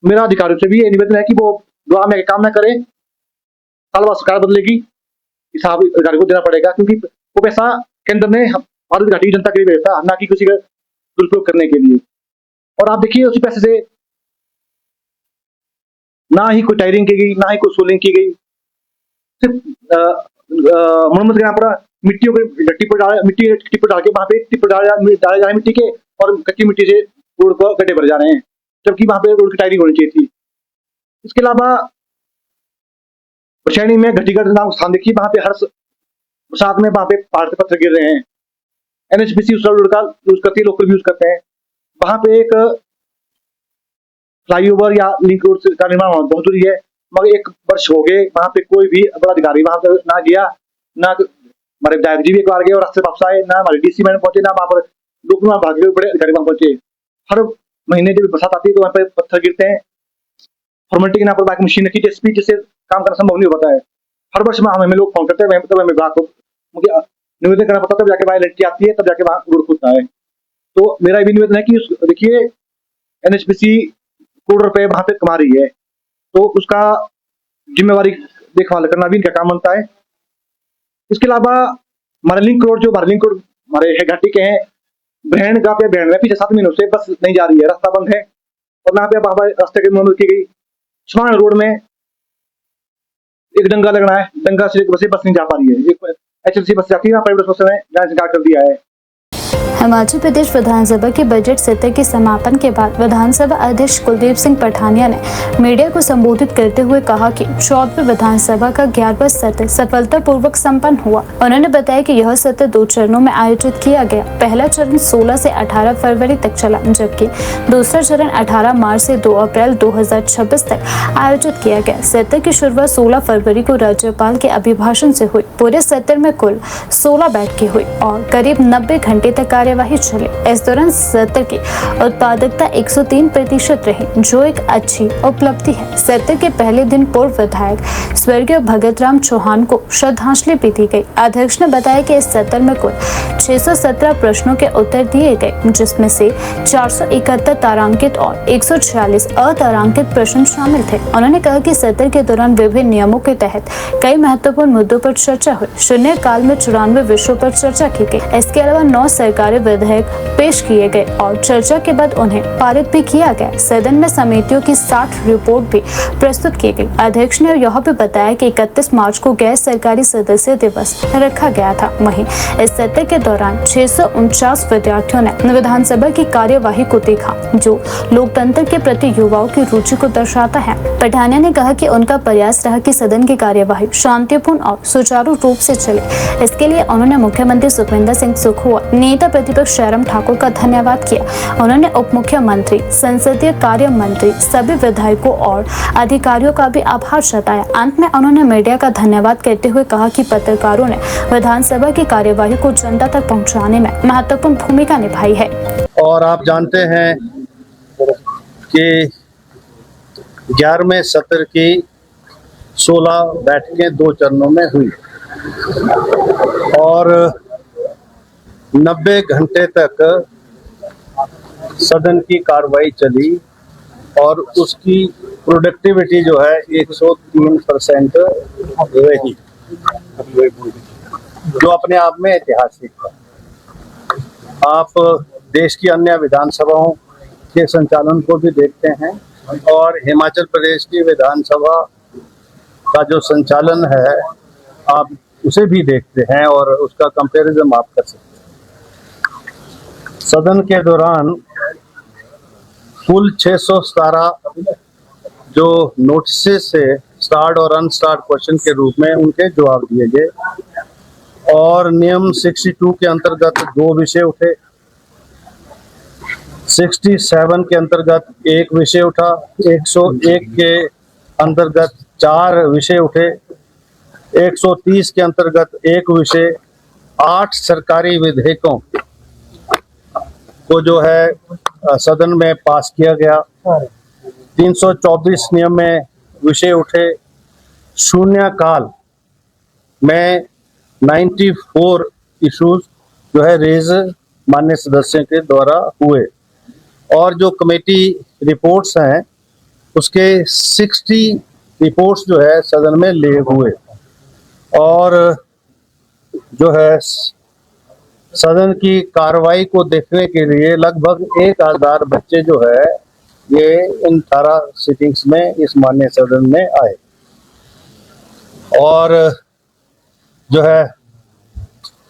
मेरा अधिकारियों से भी ये निवेदन है कि वो दुआ में काम न करे, साल बाद सरकार बदलेगी, हिसाब अधिकारी को देना पड़ेगा, क्योंकि वो पैसा केंद्र ने भारत घाटी जनता के लिए भेजा था, ना कि किसी का दुरुपयोग करने के लिए। और आप देखिए उसी पैसे से ना ही कोई टायरिंग की गई, ना ही कोई सोलिंग की गई, सिर्फ मुरम्मत के नाम पर मिट्टियों को मिट्टी टिप्पर डाल के वहां पे टिप्पर डाले जा रहे हैं मिट्टी के, और कच्ची मिट्टी से रोड पर गड्ढे भर जा रहे हैं, जबकि वहां पे रोड की टायरिंग होनी चाहिए थी। इसके अलावा बरसैनी में घटीगढ़ नाम स्थान देखिए, वहां पे हर बरसात में वहां पे पहाड़ से पत्थर गिर रहे हैं। NHPC उस रोड का यूज करती है, लोकल यूज करते हैं। वहां पे एक फ्लाईओवर या लिंक रोड का निर्माण होना बहुत जरूरी है, मगर 1 वर्ष हो गए वहां पे कोई भी बड़ा अधिकारी वहां पे ना गया, ना हमारे विधायक जी भी एक बार गए और रास्ते वापस आए, ना हमारे DC मैन पहुंचे, ना वहां पर लोग भाग गए, बड़े अधिकारी वहां पहुंचे। हर महीने जब बरसात आती है तो वहां पे पत्थर गिरते हैं, फॉर्मेलिटी के नाम पर बाकी मशीन रखी जेसीबी, जिससे काम करना संभव नहीं हो पाता है। हर वर्ष में हमें लोग फोन करते हैं, तब हमें विभाग को मुझे निवेदन करना पड़ता है, तब जाके वहां इलेक्ट्रिसिटी आती है, तब जाके वहां रोड खुलता है। तो मेरा भी निवेदन है कि देखिए NHPC करोड़ रुपए वहां पे कमा रही है, तो उसका जिम्मेवारी देखभाल करना भी इनका काम बनता है। इसके अलावा हमारे लिंक रोड हमारे घाटी के हैं, ब्रहण में पिछले 7 महीनों से बस नहीं जा रही है, रास्ता बंद है, और यहाँ पे रास्ते की मरम्मत की गई। छमान रोड में एक डंगा लगना है, डंगा से बस नहीं जा पा रही है, एक HLC बस जाती है, प्राइवेट बस ने जांच कर दिया है। हिमाचल प्रदेश विधानसभा के बजट सत्र के समापन के बाद विधानसभा अध्यक्ष कुलदीप सिंह पठानिया ने मीडिया को संबोधित करते हुए कहा कि 14वीं विधानसभा का 11वां सत्र सफलतापूर्वक संपन्न हुआ। उन्होंने बताया कि यह सत्र 2 चरणों में आयोजित किया गया। पहला चरण 16 से 18 फरवरी तक चला, जबकि दूसरा चरण 18 मार्च से 2 अप्रैल 2026 तक आयोजित किया गया। सत्र की शुरुआत 16 फरवरी को राज्यपाल के अभिभाषण से हुई। पूरे सत्र में कुल 16 बैठकें हुई और करीब 90 घंटे तक कार्यवाही चली। इस दौरान सत्र की उत्पादकता 103% रही, जो एक अच्छी उपलब्धि है। सत्र के पहले दिन पूर्व विधायक स्वर्गीय भगत राम चौहान को श्रद्धांजलि भी दी गई। अध्यक्ष ने बताया कि इस सत्र में कुल 617 प्रश्नों के उत्तर दिए गए, जिसमें से 471 तारांकित और 146 अतारांकित प्रश्न शामिल थे। उन्होंने कहा कि सत्र के दौरान विभिन्न नियमों के तहत कई महत्वपूर्ण मुद्दों पर चर्चा हुई। शून्यकाल में 94 विषयों पर चर्चा की गई। इसके अलावा 9 सरकारी विधेयक पेश किए गए और चर्चा के बाद उन्हें पारित भी किया गया। सदन में समितियों की 60 रिपोर्ट भी प्रस्तुत की गई। अध्यक्ष ने यह भी बताया कि 31 मार्च को गैर सरकारी सदस्य दिवस रखा गया था। वहीं इस सत्र के दौरान 649 विद्यार्थियों ने विधानसभा की कार्यवाही को देखा, जो लोकतंत्र के प्रति युवाओं की रुचि को दर्शाता है। पठानिया ने कहा कि उनका प्रयास रहा कि सदन की कार्यवाही शांतिपूर्ण और सुचारू रूप से चले। इसके लिए उन्होंने मुख्यमंत्री सुखविंदर सिंह सुखोई, नेता प्रतिपक्ष जयराम ठाकुर का धन्यवाद किया। उन्होंने उप मुख्यमंत्री, संसदीय कार्य मंत्री, सभी विधायकों और अधिकारियों का भी आभार जताया। अंत में उन्होंने मीडिया का धन्यवाद करते हुए कहा कि पत्रकारों ने विधानसभा की कार्यवाही को जनता तक पहुंचाने में महत्वपूर्ण भूमिका निभाई है। और आप जानते हैं कि 11वें सत्र की 16 बैठकें 2 चरणों में हुई और 90 घंटे तक सदन की कार्रवाई चली और उसकी प्रोडक्टिविटी जो है 103% रही, जो अपने आप में ऐतिहासिक है। आप देश की अन्य विधानसभाओं के संचालन को भी देखते हैं और हिमाचल प्रदेश की विधानसभा का जो संचालन है आप उसे भी देखते हैं और उसका कंपैरिजन आप कर सकते हैं। सदन के दौरान कुल 617 जो नोटिस से स्टार्ड और अनस्टार्ड क्वेश्चन के रूप में उनके जवाब दिए गए और नियम 62 के अंतर्गत 2 विषय उठे, 67 के अंतर्गत 1 विषय उठा, 101 के अंतर्गत 4 विषय उठे 130 के अंतर्गत एक विषय 8 सरकारी विधेयकों को जो है सदन में पास किया गया। 324 नियम में विषय उठे। शून्यकाल में 94 इश्यूज जो है रेज माननीय सदस्यों के द्वारा हुए और जो कमेटी रिपोर्ट्स हैं उसके 60 रिपोर्ट्स जो है सदन में ले हुए और जो है सदन की कार्रवाई को देखने के लिए लगभग 1000 बच्चे जो है ये इन 18 सिटिंग्स में इस माननीय सदन में आए और जो है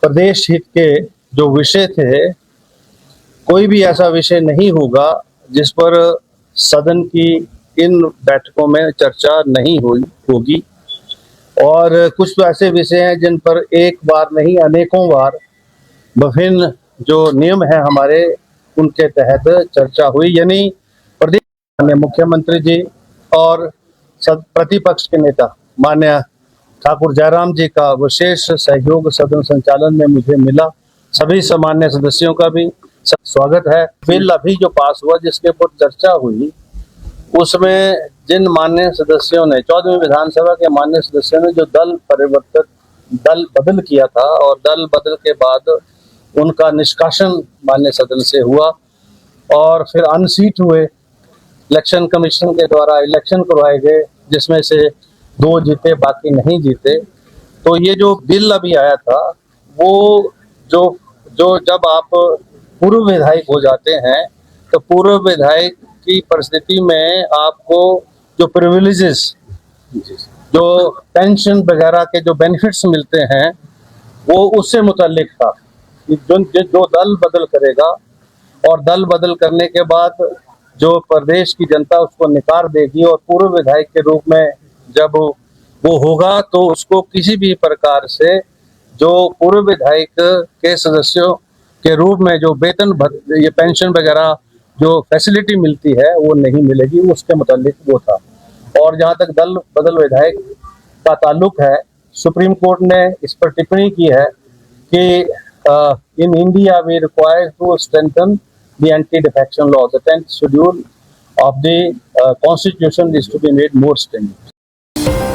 प्रदेश हित के जो विषय थे, कोई भी ऐसा विषय नहीं होगा जिस पर सदन की इन बैठकों में चर्चा नहीं होगी और कुछ तो ऐसे विषय हैं जिन पर एक बार नहीं अनेकों बार विभिन्न जो नियम है हमारे उनके तहत चर्चा हुई। यानी प्रदेश माननीय मुख्यमंत्री जी और प्रतिपक्ष के नेता माननीय ठाकुर जयराम जी का विशेष सहयोग सदन संचालन में मुझे मिला। सभी सामान्य सदस्यों का भी स्वागत है। बिल अभी जो पास हुआ जिसके ऊपर चर्चा हुई उसमें जिन माननीय सदस्यों ने 14वीं विधानसभा के माननीय सदस्यों ने जो दल बदल किया था और दल बदल के बाद उनका निष्कासन माननीय सदन से हुआ और फिर अनसीट हुए। इलेक्शन कमीशन के द्वारा इलेक्शन करवाए गए जिसमें से 2 जीते बाकी नहीं जीते। तो ये जो बिल अभी आया था वो जो जब आप पूर्व विधायक हो जाते हैं तो पूर्व विधायक की परिस्थिति में आपको जो प्रिविलेजेस जो पेंशन वगैरह के जो बेनिफिट्स मिलते हैं वो उससे मुताल्लिक था। जो दल बदल करेगा और दल बदल करने के बाद जो प्रदेश की जनता उसको निकार देगी और पूर्व विधायक के रूप में जब वो होगा तो उसको किसी भी प्रकार से जो पूर्व विधायक के सदस्यों के रूप में जो वेतन ये पेंशन वगैरह जो फैसिलिटी मिलती है वो नहीं मिलेगी, उसके मुतालिक वो था। और जहाँ तक दल बदल विधायक का ताल्लुक है, सुप्रीम कोर्ट ने इस पर टिप्पणी की है कि in India we require to strengthen the anti defection law, the 10th schedule of the constitution is to be made more strength.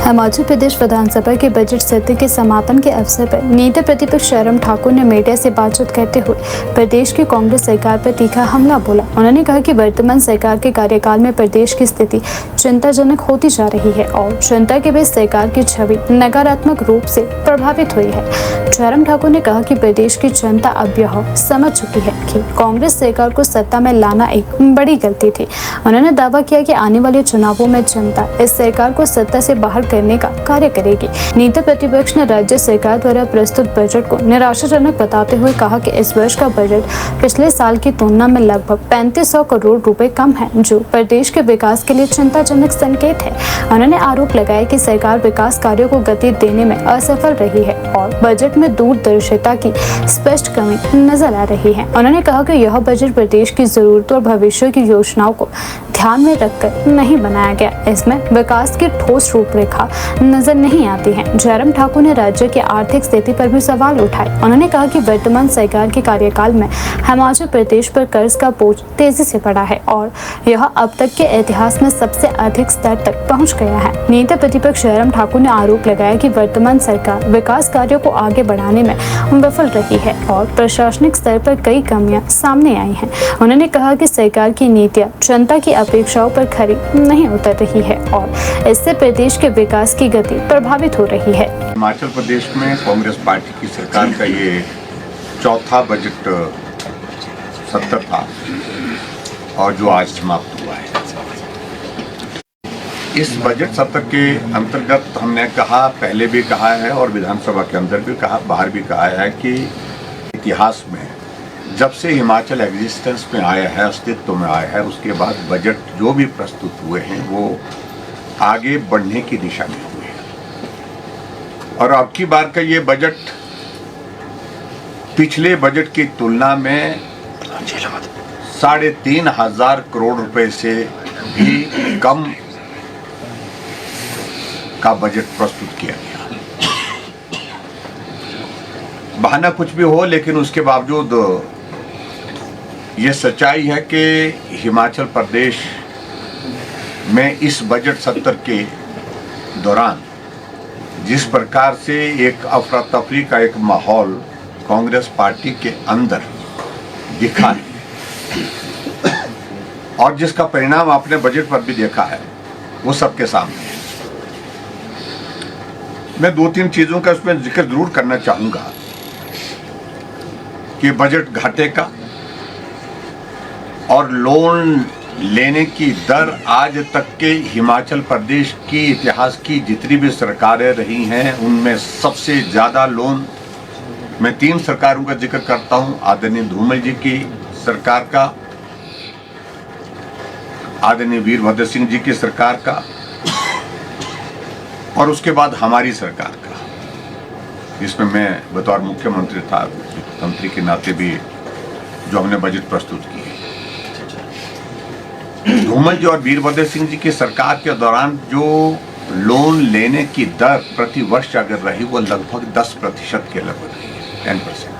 Himachal Pradesh विधानसभा के बजट सत्र के समापन के अवसर पर नेता प्रतिपक्ष जयराम ठाकुर ने मीडिया से बातचीत करते हुए प्रदेश की कांग्रेस सरकार पर तीखा हमला बोला। उन्होंने कहा कि वर्तमान सरकार के कार्यकाल में प्रदेश की स्थिति चिंताजनक होती जा रही है और जनता के बीच सरकार की छवि नकारात्मक रूप से प्रभावित हुई है। जयराम ठाकुर ने कहा कि प्रदेश की जनता अब यह समझ चुकी है कि कांग्रेस सरकार को सत्ता में लाना एक बड़ी गलती थी। उन्होंने दावा किया कि आने वाले चुनावों में जनता इस सरकार को सत्ता से बाहर करने का कार्य करेगी। नेता प्रतिपक्ष ने राज्य सरकार द्वारा प्रस्तुत बजट को निराशाजनक बताते हुए कहा कि इस वर्ष का बजट पिछले साल की तुलना में लगभग 3500 करोड़ रुपए कम है, जो प्रदेश के विकास के लिए चिंताजनक संकेत है। उन्होंने आरोप लगाया कि सरकार विकास कार्यों को गति देने में असफल रही है और बजट में दूरदर्शिता की स्पष्ट कमी नजर आ रही है। उन्होंने कहा कि यह बजट प्रदेश की जरूरतों और भविष्य की योजनाओं को ध्यान में रखकर नहीं बनाया गया। इसमें विकास की ठोस रूपरेखा नजर नहीं आती है। जयराम ठाकुर ने राज्य की आर्थिक स्थिति पर भी सवाल उठाए। उन्होंने कहा कि वर्तमान सरकार के कार्यकाल में हिमाचल प्रदेश पर कर्ज का बोझ तेजी से बढ़ा है और यह अब तक के इतिहास में सबसे अधिक स्तर तक पहुंच गया है। नेता प्रतिपक्ष जयराम ठाकुर ने आरोप लगाया कि वर्तमान सरकार विकास कार्यों को आगे बढ़ाने में विफल रही है और प्रशासनिक स्तर पर कई कमियां सामने आई हैं। उन्होंने कहा कि सरकार की नीतियां जनता की अपेक्षाओं पर खरी नहीं उतर रही है और इससे प्रदेश के विकास की गति प्रभावित हो रही है। हिमाचल प्रदेश में कांग्रेस पार्टी की सरकार का ये चौथा बजट सत्र था और जो आज समाप्त हुआ है। इस बजट सत्र के अंतर्गत हमने कहा, पहले भी कहा है और विधानसभा के अंदर भी कहा, बाहर भी कहा है कि इतिहास में जब से हिमाचल एग्जिस्टेंस में आया है, अस्तित्व में आया है, उसके बाद बजट जो भी प्रस्तुत हुए हैं वो आगे बढ़ने की दिशा में हुए हैं। और अब की बार का ये बजट पिछले बजट की तुलना में 3,500 करोड़ रुपए से भी कम का बजट प्रस्तुत किया गया। बहाना कुछ भी हो, लेकिन उसके बावजूद ये सच्चाई है कि हिमाचल प्रदेश में इस बजट सत्र के दौरान जिस प्रकार से एक अफरा तफरी का एक माहौल कांग्रेस पार्टी के अंदर दिखा है और जिसका परिणाम आपने बजट पर भी देखा है, वो सबके सामने है। मैं 2-3 चीजों का इसमें जिक्र जरूर करना चाहूंगा कि बजट घाटे का और लोन लेने की दर आज तक के हिमाचल प्रदेश की इतिहास की जितनी भी सरकारें रही हैं उनमें सबसे ज्यादा लोन, मैं 3 सरकारों का जिक्र करता हूं, आदरणीय धूमल जी की सरकार का, आदरणीय वीरभद्र सिंह जी की सरकार का और उसके बाद हमारी सरकार का, जिसमें मैं बतौर मुख्यमंत्री था, मंत्री के नाते भी जो हमने बजट प्रस्तुत किए। धूमल जी और वीरभद्र सिंह जी की सरकार के दौरान जो लोन लेने की दर प्रति वर्ष अगर रही वो लगभग 10% के लगभग रही है, 10%।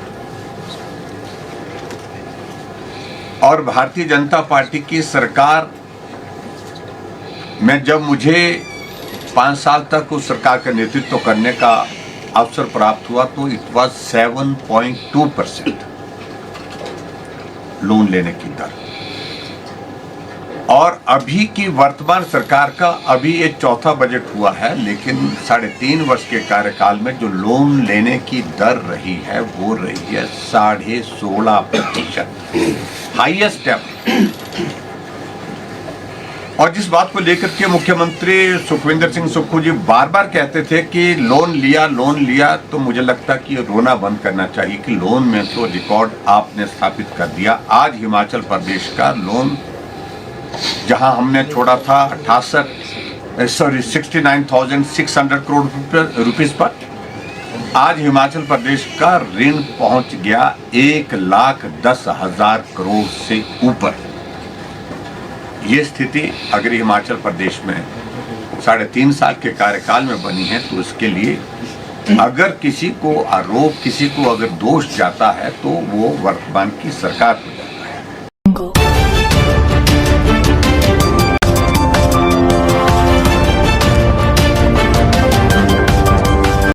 और भारतीय जनता पार्टी की सरकार में जब मुझे 5 साल तक उस सरकार का नेतृत्व करने का अवसर प्राप्त हुआ तो इट वाज 7.2% लोन लेने की दर। और अभी की वर्तमान सरकार का अभी ये चौथा बजट हुआ है, लेकिन 3.5 वर्ष के कार्यकाल में जो लोन लेने की दर रही है वो रही है 16.5%, हाईएस्ट एवर। और जिस बात को लेकर के मुख्यमंत्री सुखविंदर सिंह सुक्खू जी बार बार कहते थे कि लोन लिया, तो मुझे लगता कि रोना बंद करना चाहिए कि लोन में तो रिकॉर्ड आपने स्थापित कर दिया। आज हिमाचल प्रदेश का लोन जहां हमने छोड़ा था 69,600 करोड़ रुपीस पर, आज हिमाचल प्रदेश का ऋण पहुंच गया 1,10,000 करोड़ से ऊपर। ये स्थिति अगर हिमाचल प्रदेश में 3.5 साल के कार्यकाल में बनी है तो उसके लिए अगर किसी को आरोप, किसी को अगर दोष जाता है तो वो वर्तमान की सरकार को